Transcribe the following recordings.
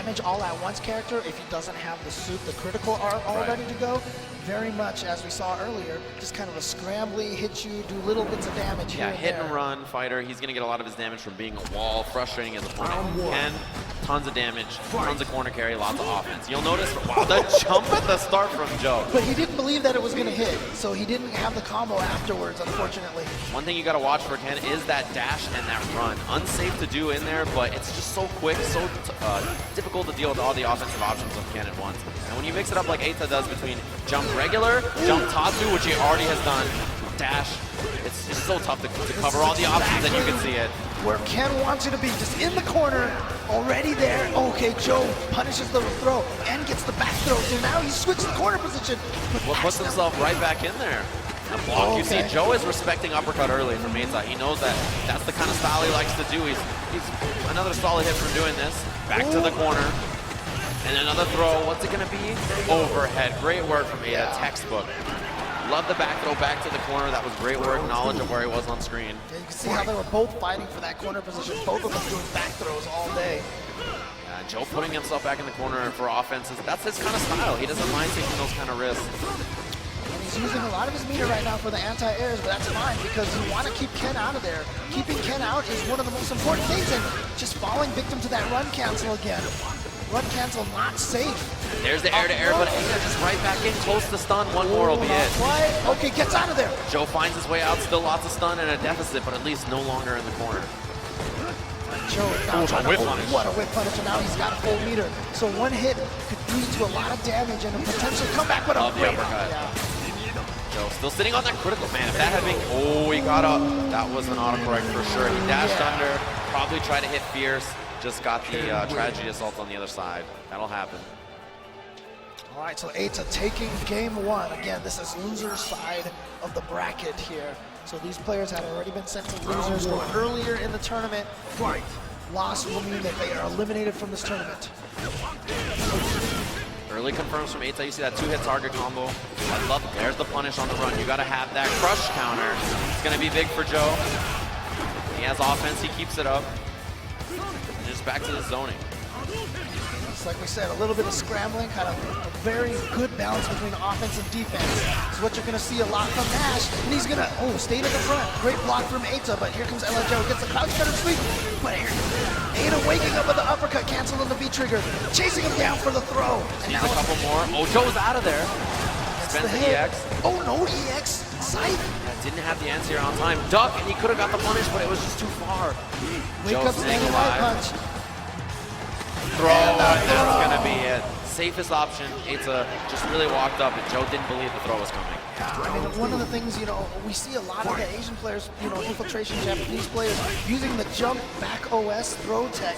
damage all at once character if he doesn't have the suit, the critical art all ready to go. Very much, as we saw earlier, just kind of a scrambly, hit you, do little bits of damage here and hit there. and run fighter. He's going to get a lot of his damage from being a wall, frustrating his opponent. Ken, tons of damage, tons of corner carry, lots of offense. You'll notice, wow, the jump at the start from Joe. But he didn't believe that it was going to hit, so he didn't have the combo afterwards, unfortunately. One thing you got to watch for Ken is that dash and that run. Unsafe to do in there, but it's just so quick, so difficult to deal with all the offensive options of Ken at once. And when you mix it up like Eita does between jump regular, jump Tatsu, which he already has done, dash, it's just so tough to cover all the options, and you can see it. Where Ken wants you to be, just in the corner, already there. Okay, Joe punishes the throw and gets the back throw, so now he switched the corner position. Well, puts himself right back in there. The block, you see, Joe is respecting uppercut early from Eita. He knows that that's the kind of style he likes to do. He's another solid hit from doing this. Back to the corner. And another throw. What's it going to be? Overhead. Great work from Eita. Textbook. Love the back throw back to the corner. That was great work. Knowledge of where he was on screen. Yeah, you can see how they were both fighting for that corner position. Both of them doing back throws all day. Yeah, Joe putting himself back in the corner for offenses. That's his kind of style. He doesn't mind taking those kind of risks. And he's using a lot of his meter right now for the anti-airs, but that's fine because you want to keep Ken out of there. Keeping Ken out is one of the most important things, and just falling victim to that run cancel again. Run cancel not safe. There's the air-to-air, but Eita just right back in, close to stun. One more will be it. Okay, gets out of there. Joe finds his way out, still lots of stun and a deficit, but at least no longer in the corner. Joe now trying to what a whip punish, and now he's got a full meter. So one hit could lead to a lot of damage and a potential comeback, but a great uppercut. Yeah. Joe still sitting on that critical, man. If that had been, he got up. That was an autocorrect for sure. He dashed under, probably tried to hit fierce. Just got the tragedy assault on the other side. That'll happen. All right, so Eita taking game one. Again, this is loser side of the bracket here. So these players had already been sent to losers from earlier in the tournament. Loss will mean that they are eliminated from this tournament. Early confirms from Eita. You see that two-hit target combo. I love it. There's the punish on the run. You got to have that crush counter. It's going to be big for Joe. He has offense. He keeps it up. And just back to the zoning. It's like we said, a little bit of scrambling, kind of a very good balance between offense and defense. It's what you're going to see a lot from Nash. And he's going to, stay to the front. Great block from Eita, but here comes LJO. Gets the crouch cutter sweep. But here, Eita waking up with the uppercut, canceling the V-trigger. Chasing him down for the throw. And now a couple more. Joe's out of there. Spends the EX. Oh, no EX. Scythe. Yeah, didn't have the anti-air on time. Duck, and he could have got the punish, but it was just too far. Wake up, standing light punch. Throw, and that's going to be it. Safest option. Eita just really walked up, and Joe didn't believe the throw was coming. I mean, one of the things, we see a lot of the Asian players, infiltration Japanese players using the jump back OS throw tech.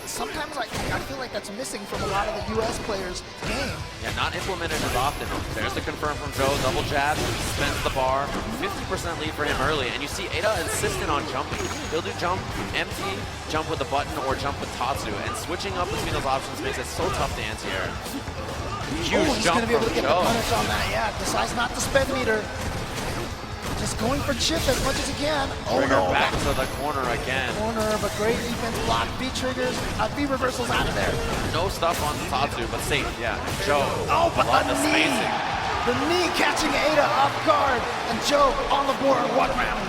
Sometimes I feel like that's missing from a lot of the US players' game. Yeah, not implemented as often. There's the confirm from Joe, double jab, spends the bar, 50% lead for him early, and you see Eita insistent on jumping. He'll do jump, empty, jump with a button, or jump with Tatsu, and switching up between those options makes it so tough to anti-air. Huge he's jump going to be able to get Joe. the punish on that, decides not to spend meter. Just going for chip as much as he can. Trigger back to the corner again. But great defense block. B triggers, B reversals out of there. No stuff on Tatsu, but safe, yeah. Joe, but the spacing. The knee catching Eita off guard, and Joe on the board, 1 round.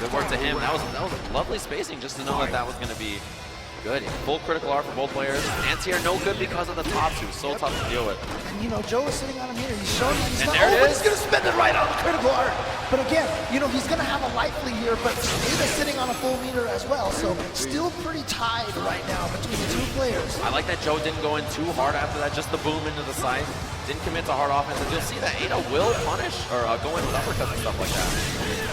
Good work to him. That was lovely spacing just to know that was going to be good. Full critical art for both players. Anti-air no good because of the Tatsu. So tough to deal with. And Joe is sitting on him here. He's showing you he's not. But he's going to spend it right on the critical art. But again, he's going to have a life lead here, but Eita's sitting on a full meter as well. So still pretty tied right now between the two players. I like that Joe didn't go in too hard after that. Just the boom into the side. Didn't commit to hard offense. And you'll see that Eita will punish or go in with uppercuts and stuff like that.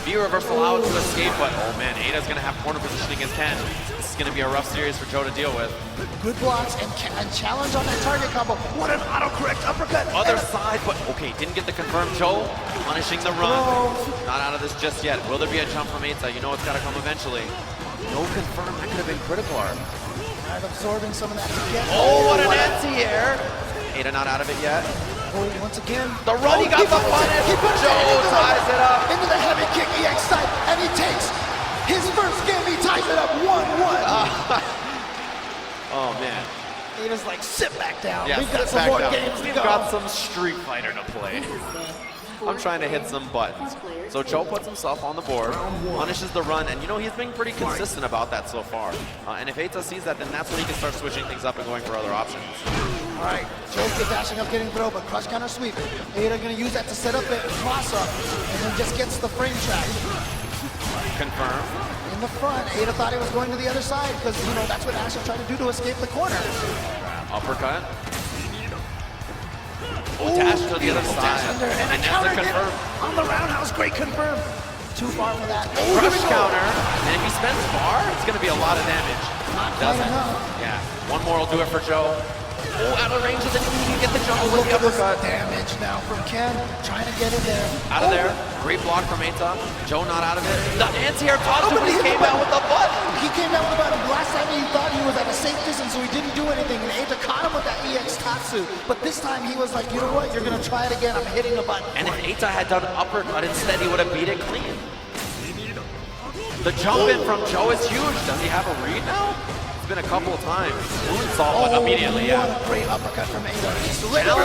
V-reverse allowed to escape, but Eita's going to have corner position against Ken. This is going to be a rough series for Joe to deal with. Good blocks and challenge on that target combo. What an autocorrect uppercut. Other side, but didn't get the confirmed. Joe punishing the run. Not out of this just yet. Will there be a jump from Eita? It's got to come eventually. No confirm. That could have been critical art. Absorbing some of that to get. What an anti-air. Eita not out of it yet. Once again. The run, he got the punish. Joe ties it up. Into the heavy kick EX side, and he takes his first game. He ties it up 1-1. Oh, man. Eita's like, sit back down. Yeah, We've got sit some back more down. games to We've go. got some Street Fighter to play. I'm trying to hit some buttons. So Joe puts himself on the board, punishes the run, and you know, he's been pretty consistent about that so far. And if Eita sees that, then that's when he can start switching things up and going for other options. All right, Joe's good dashing up, getting throw, but crush counter sweep. Eita gonna use that to set up a cross up, and then just gets the frame trap. Confirm. In the front, Eita thought he was going to the other side, because, you know, that's what Nash is trying to do to escape the corner. Uppercut. Oh, dash to the other side. And a that's counter a confirm. on the roundhouse, great confirm. Too far for that. Oh, Crush counter, and if he spends bar, it's going to be a lot of damage. Not quite enough. Yeah, one more will do it for Joe. Oh, out of range of the knee, you get the jump with Look the at this uppercut. damage now from Ken, trying to get in there. Out of there, great block from Eita. Joe not out of it. The anti-air toss, but he came out with the butt. He came down with the button. Last time he thought he was at a safe distance, so he didn't do anything. And Eita caught him with that EX Tatsu. But this time he was like, you know what? You're going to try it again. I'm hitting the button. And if Eita had done uppercut instead, he would have beat it clean. The jump in from Joe is huge. Does he have a read now? It's been a couple of times. Moonsault immediately, yeah. What a great uppercut from Eita.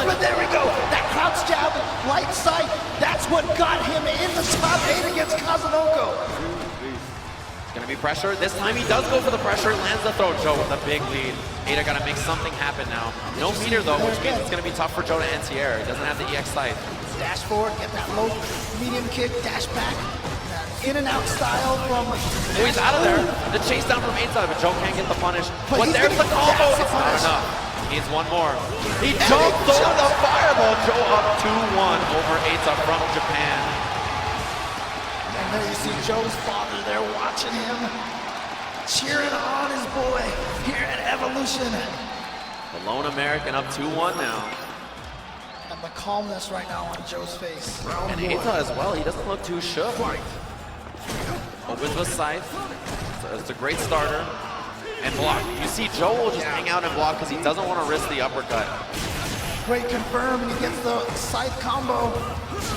But there we go. That crouch jab, light sight. That's what got him in the top 8 against Kazunoko. Gonna be pressure. This time he does go for the pressure, lands the throw. Joe with a big lead. Eita gotta make something happen now. No meter though, which means it's gonna be tough for Joe to anti-air. He doesn't have the EX sight. Dash forward, get that low, medium kick, dash back. In and out style from... Oh, he's out of there. The chase down from Eita, but Joe can't get the punish. But there's the combo. It's not enough. He needs one more. He jumped over the fireball. Joe up 2-1 over Eita from Japan. And there you see Joe's father there watching him, cheering on his boy here at Evolution. The lone American up 2-1 now. And the calmness right now on Joe's face. And Eita as well, he doesn't look too shook. Opens with scythe. So it's a great starter. And block. You see Joe will just hang out and block because he doesn't want to risk the uppercut. Great confirm, and he gets the scythe combo.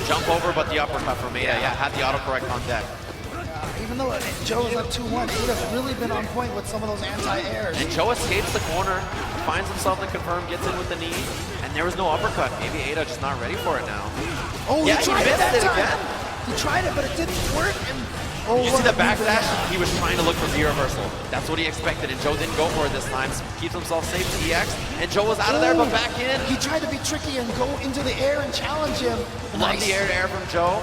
Jump over, but the uppercut from Eita. Yeah, had the autocorrect on deck. Even though Joe is up 2-1, Eita's really been on point with some of those anti-airs. And Joe escapes the corner, finds himself in confirm, gets in with the knee, and there was no uppercut. Maybe Eita just not ready for it now. Oh, yeah, he tried missed that it time. again. He tried it, but it didn't work. And you see the backdash? He was trying to look for the reversal. That's what he expected, and Joe didn't go for it this time. Keeps himself safe to EX, and Joe was out of there, but back in. He tried to be tricky and go into the air and challenge him. Love the air-to-air from Joe.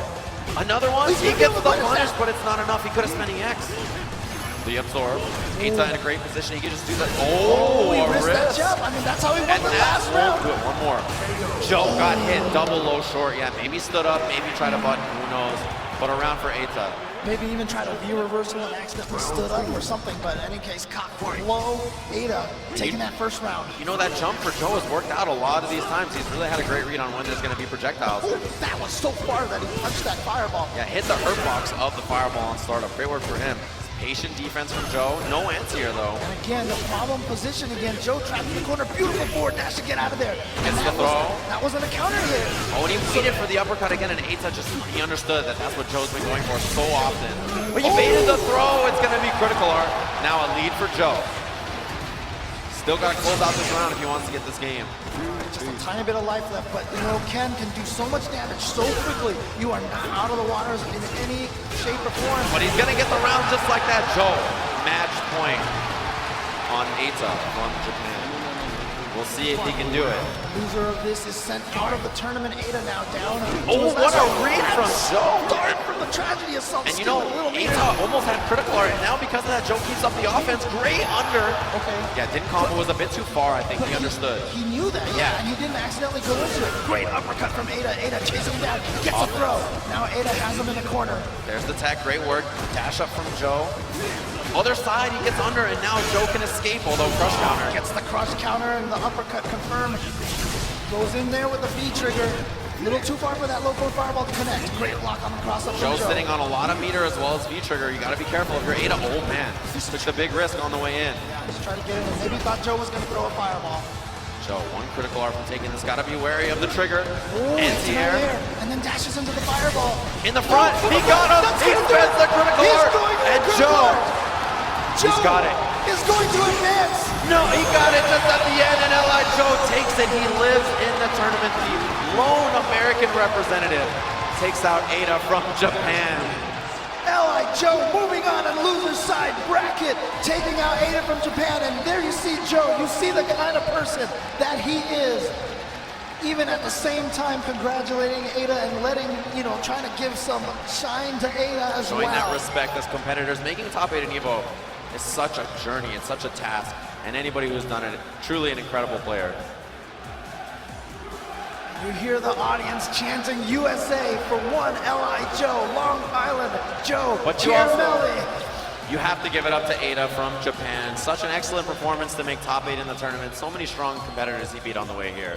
Another one, he gets the punish, but it's not enough. He could have spent EX. The absorb. Eita in a great position. He could just do that. Oh, he a risked that wrist. jump. I mean, that's how he won And the Nash last won't round. do it. One more. Joe got hit double low short. Yeah, maybe stood up, maybe tried a button. Who knows? But around for Eita. Maybe even tried a V reversal and accidentally stood up or something. But in any case, cocked low. Eita taking that first round. You know, that jump for Joe has worked out a lot of these times. He's really had a great read on when there's going to be projectiles. Oh, that was so far that he punched that fireball. Yeah, hit the hurt box of the fireball on startup. Great work for him. Patient defense from Joe. No anti-air though. And again, the problem position again. Joe trapped in the corner. Beautiful forward dash to get out of there. And Gets the throw. That wasn't a counter hit. Oh, and he waited for the uppercut again, and Eita he understood that that's what Joe's been going for so often. But you baited the throw. It's going to be critical art. Now a lead for Joe. Still got to close out this round if he wants to get this game. Just a tiny bit of life left, but you know, Ken can do so much damage so quickly. You are not out of the waters in any shape or form. But he's going to get the round just like that. Joe, match point on Eita from Japan. We'll see if he can do it. Loser of this is sent out of the tournament. Eita now down. Oh, what a read from Joe. Started from the tragedy of self. And you know, Eita almost had critical art, and now because of that, Joe keeps up the offense. Great under. Okay. Yeah, didn't combo was a bit too far, I think. He understood. He knew that, Yeah. and he didn't accidentally go into it. Great uppercut from Eita. Eita chasing him down, gets a throw. Now Eita has him in the corner. There's the tech, great work. Dash up from Joe. Other side, he gets under, and now Joe can escape, although crush counter. Gets the crush counter and the uppercut confirmed. Goes in there with the V trigger. A little too far for that low forward fireball to connect. Great block on the cross up from Joe's Joe. sitting on a lot of meter as well as V-trigger. You got to be careful. If you're Eita, oh man, took the big risk on the way in. Yeah, just try to get in. Maybe thought Joe was going to throw a fireball. Joe, one critical art from taking this. Got to be wary of the trigger. Oh, Anti-air. and then dashes into the fireball. In the front, he got him. He spends the critical art. And Joe, he's got it. is going to advance. No, he got it just at the end, and L.I. Joe takes it. He lives in the tournament. The lone American representative takes out Eita from Japan. L.I. Joe moving on and loser's side bracket, taking out Eita from Japan. And there you see Joe. You see the kind of person that he is. Even at the same time congratulating Eita and letting, trying to give some shine to Eita as well. Showing that respect as competitors. Making top 8 in EVO is such a journey, it's such a task. And anybody who's done it, truly an incredible player. You hear the audience chanting USA for one L.I. Joe, Long Island Joe, But you have to give it up to Eita from Japan. Such an excellent performance to make top 8 in the tournament. So many strong competitors he beat on the way here.